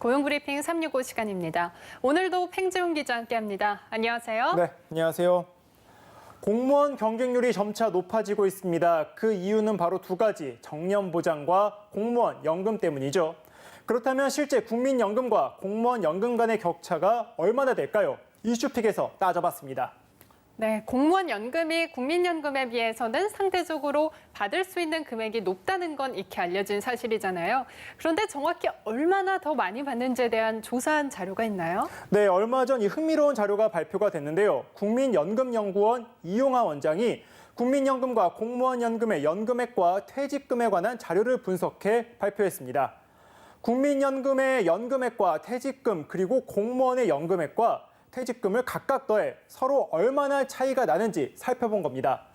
고용브리핑 365 시간입니다. 오늘도 팽지훈 기자와 함께합니다. 안녕하세요. 네, 안녕하세요. 공무원 경쟁률이 점차 높아지고 있습니다. 그 이유는 바로 두 가지, 정년보장과 공무원 연금 때문이죠. 그렇다면 실제 국민연금과 공무원 연금 간의 격차가 얼마나 될까요? 이슈픽에서 따져봤습니다. 네, 공무원 연금이 국민연금에 비해서는 상대적으로 받을 수 있는 금액이 높다는 건 익히 알려진 사실이잖아요. 그런데 정확히 얼마나 더 많이 받는지에 대한 조사한 자료가 있나요? 네, 얼마 전 이 흥미로운 자료가 발표가 됐는데요. 국민연금연구원 이용하 원장이 국민연금과 공무원 연금의 연금액과 퇴직금에 관한 자료를 분석해 발표했습니다. 국민연금의 연금액과 퇴직금 그리고 공무원의 연금액과 퇴직금을 각각 더해 서로 얼마나 차이가 나는지 살펴본 겁니다.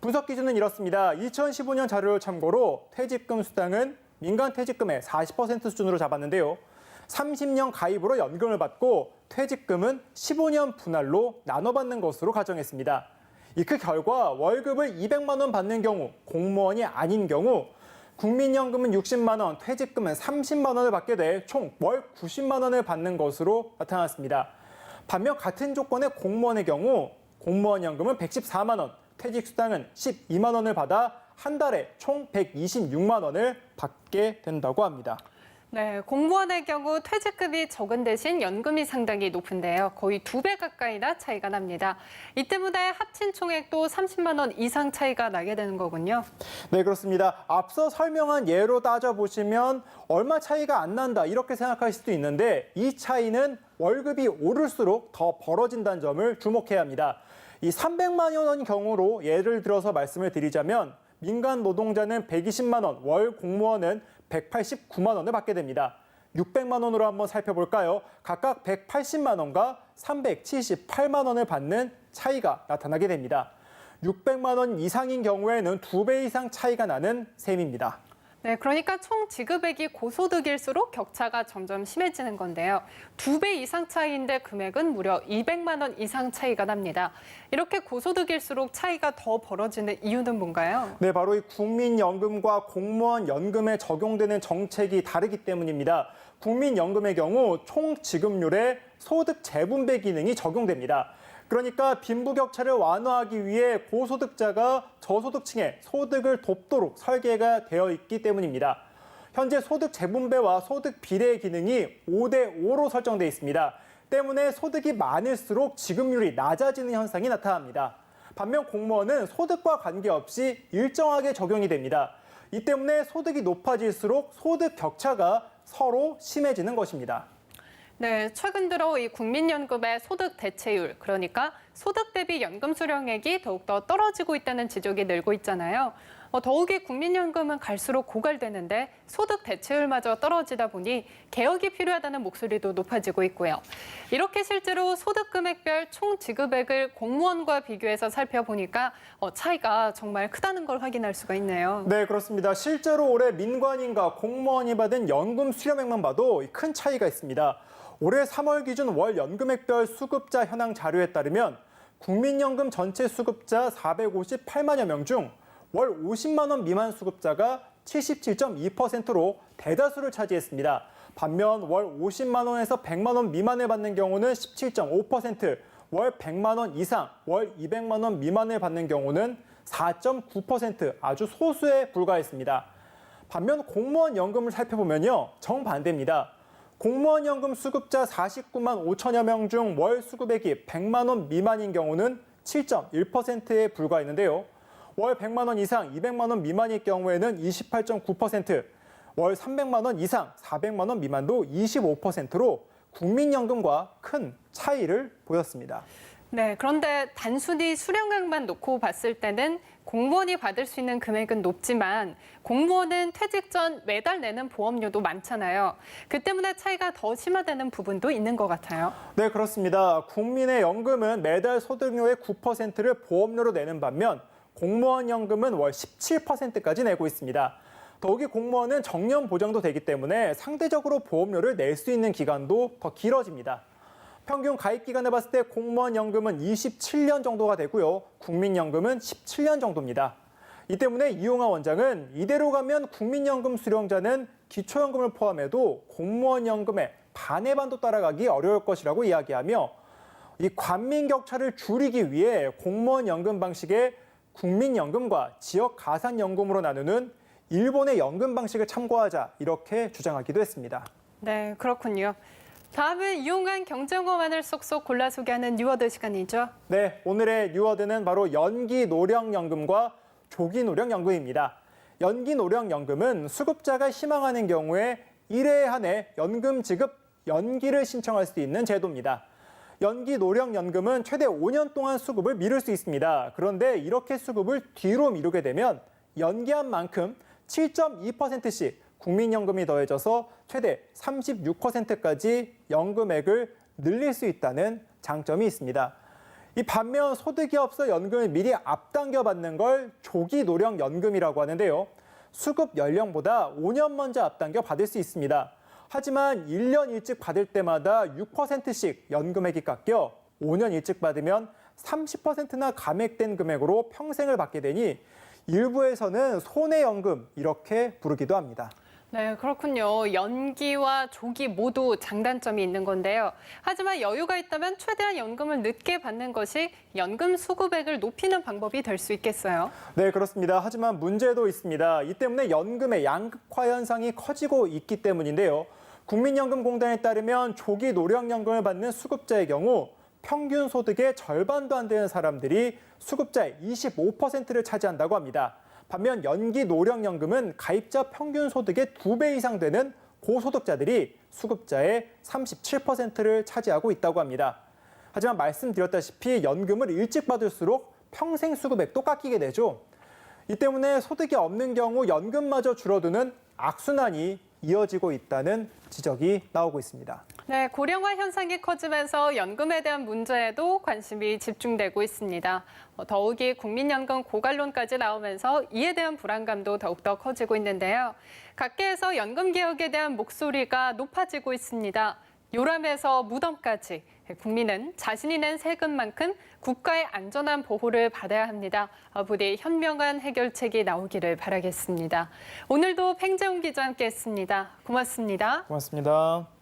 분석 기준은 이렇습니다. 2015년 자료를 참고로 퇴직금 수당은 민간 퇴직금의 40% 수준으로 잡았는데요. 30년 가입으로 연금을 받고 퇴직금은 15년 분할로 나눠받는 것으로 가정했습니다. 그 결과 월급을 200만 원 받는 경우, 공무원이 아닌 경우 국민연금은 60만 원, 퇴직금은 30만 원을 받게 돼 총 월 90만 원을 받는 것으로 나타났습니다. 반면 같은 조건의 공무원의 경우 공무원 연금은 114만 원, 퇴직 수당은 12만 원을 받아 한 달에 총 126만 원을 받게 된다고 합니다. 네, 공무원의 경우 퇴직금이 적은 대신 연금이 상당히 높은데요. 거의 2배 가까이나 차이가 납니다. 이 때문에 합친 총액도 30만 원 이상 차이가 나게 되는 거군요. 네, 그렇습니다. 앞서 설명한 예로 따져보시면 얼마 차이가 안 난다 이렇게 생각하실 수도 있는데 이 차이는 월급이 오를수록 더 벌어진다는 점을 주목해야 합니다. 이 300만 원 경우로 예를 들어서 말씀을 드리자면 민간 노동자는 120만 원, 월 공무원은 189만 원을 받게 됩니다. 600만 원으로 한번 살펴볼까요? 각각 180만 원과 378만 원을 받는 차이가 나타나게 됩니다. 600만 원 이상인 경우에는 2배 이상 차이가 나는 셈입니다. 네, 그러니까 총 지급액이 고소득일수록 격차가 점점 심해지는 건데요. 2배 이상 차이인데 금액은 무려 200만 원 이상 차이가 납니다. 이렇게 고소득일수록 차이가 더 벌어지는 이유는 뭔가요? 네, 바로 이 국민연금과 공무원 연금에 적용되는 정책이 다르기 때문입니다. 국민연금의 경우 총 지급률에 소득 재분배 기능이 적용됩니다. 그러니까 빈부격차를 완화하기 위해 고소득자가 저소득층의 소득을 돕도록 설계가 되어 있기 때문입니다. 현재 소득 재분배와 소득 비례 기능이 5대5로 설정돼 있습니다. 때문에 소득이 많을수록 지급률이 낮아지는 현상이 나타납니다. 반면 공무원은 소득과 관계없이 일정하게 적용이 됩니다. 이 때문에 소득이 높아질수록 소득 격차가 서로 심해지는 것입니다. 네, 최근 들어 이 국민연금의 소득 대체율, 그러니까 소득 대비 연금 수령액이 더욱더 떨어지고 있다는 지적이 늘고 있잖아요. 더욱이 국민연금은 갈수록 고갈되는데 소득 대체율마저 떨어지다 보니 개혁이 필요하다는 목소리도 높아지고 있고요. 이렇게 실제로 소득 금액별 총 지급액을 공무원과 비교해서 살펴보니까 차이가 정말 크다는 걸 확인할 수가 있네요. 네, 그렇습니다. 실제로 올해 민관인과 공무원이 받은 연금 수령액만 봐도 큰 차이가 있습니다. 올해 3월 기준 월 연금액별 수급자 현황 자료에 따르면 국민연금 전체 수급자 458만여 명 중 월 50만 원 미만 수급자가 77.2%로 대다수를 차지했습니다. 반면 월 50만 원에서 100만 원 미만을 받는 경우는 17.5%, 월 100만 원 이상, 월 200만 원 미만을 받는 경우는 4.9% 아주 소수에 불과했습니다. 반면 공무원 연금을 살펴보면요, 정반대입니다. 공무원 연금 수급자 49만 5천여 명 중 월 수급액이 100만 원 미만인 경우는 7.1%에 불과했는데요. 월 100만 원 이상 200만 원 미만일 경우에는 28.9%, 월 300만 원 이상 400만 원 미만도 25%로 국민연금과 큰 차이를 보였습니다. 네, 그런데 단순히 수령액만 놓고 봤을 때는 공무원이 받을 수 있는 금액은 높지만 공무원은 퇴직 전 매달 내는 보험료도 많잖아요. 그 때문에 차이가 더 심화되는 부분도 있는 것 같아요. 네, 그렇습니다. 국민의 연금은 매달 소득료의 9%를 보험료로 내는 반면 공무원 연금은 월 17%까지 내고 있습니다. 더욱이 공무원은 정년 보장도 되기 때문에 상대적으로 보험료를 낼 수 있는 기간도 더 길어집니다. 평균 가입 기간을 봤을 때 공무원 연금은 27년 정도가 되고요. 국민연금은 17년 정도입니다. 이 때문에 이용하 원장은 이대로 가면 국민연금 수령자는 기초연금을 포함해도 공무원 연금의 반의 반도 따라가기 어려울 것이라고 이야기하며 이 관민 격차를 줄이기 위해 공무원 연금 방식의 국민연금과 지역 가산연금으로 나누는 일본의 연금 방식을 참고하자 이렇게 주장하기도 했습니다. 네, 그렇군요. 다음은 이용한 경제공만을 쏙쏙 골라 소개하는 뉴워드 시간이죠. 네, 오늘의 뉴워드는 바로 연기노령연금과 조기노령연금입니다. 연기노령연금은 수급자가 희망하는 경우에 1회 한해 연금 지급 연기를 신청할 수 있는 제도입니다. 연기노령연금은 최대 5년 동안 수급을 미룰 수 있습니다. 그런데 이렇게 수급을 뒤로 미루게 되면 연기한 만큼 7.2%씩 국민연금이 더해져서 최대 36%까지 연금액을 늘릴 수 있다는 장점이 있습니다. 이 반면 소득이 없어 연금을 미리 앞당겨 받는 걸 조기노령연금이라고 하는데요. 수급 연령보다 5년 먼저 앞당겨 받을 수 있습니다. 하지만 1년 일찍 받을 때마다 6%씩 연금액이 깎여 5년 일찍 받으면 30%나 감액된 금액으로 평생을 받게 되니 일부에서는 손해연금 이렇게 부르기도 합니다. 네, 그렇군요. 연기와 조기 모두 장단점이 있는 건데요. 하지만 여유가 있다면 최대한 연금을 늦게 받는 것이 연금 수급액을 높이는 방법이 될 수 있겠어요. 네, 그렇습니다. 하지만 문제도 있습니다. 이 때문에 연금의 양극화 현상이 커지고 있기 때문인데요. 국민연금공단에 따르면 조기 노령연금을 받는 수급자의 경우 평균 소득의 절반도 안 되는 사람들이 수급자의 25%를 차지한다고 합니다. 반면 연기 노령연금은 가입자 평균 소득의 2배 이상 되는 고소득자들이 수급자의 37%를 차지하고 있다고 합니다. 하지만 말씀드렸다시피 연금을 일찍 받을수록 평생 수급액도 깎이게 되죠. 이 때문에 소득이 없는 경우 연금마저 줄어드는 악순환이 이어지고 있다는 지적이 나오고 있습니다. 네, 고령화 현상이 커지면서 연금에 대한 문제에도 관심이 집중되고 있습니다. 더욱이 국민연금 고갈론까지 나오면서 이에 대한 불안감도 더욱더 커지고 있는데요. 각계에서 연금 개혁에 대한 목소리가 높아지고 있습니다. 요람에서 무덤까지 국민은 자신이 낸 세금만큼 국가의 안전한 보호를 받아야 합니다. 부디 현명한 해결책이 나오기를 바라겠습니다. 오늘도 팽재훈 기자와 함께했습니다. 고맙습니다. 고맙습니다.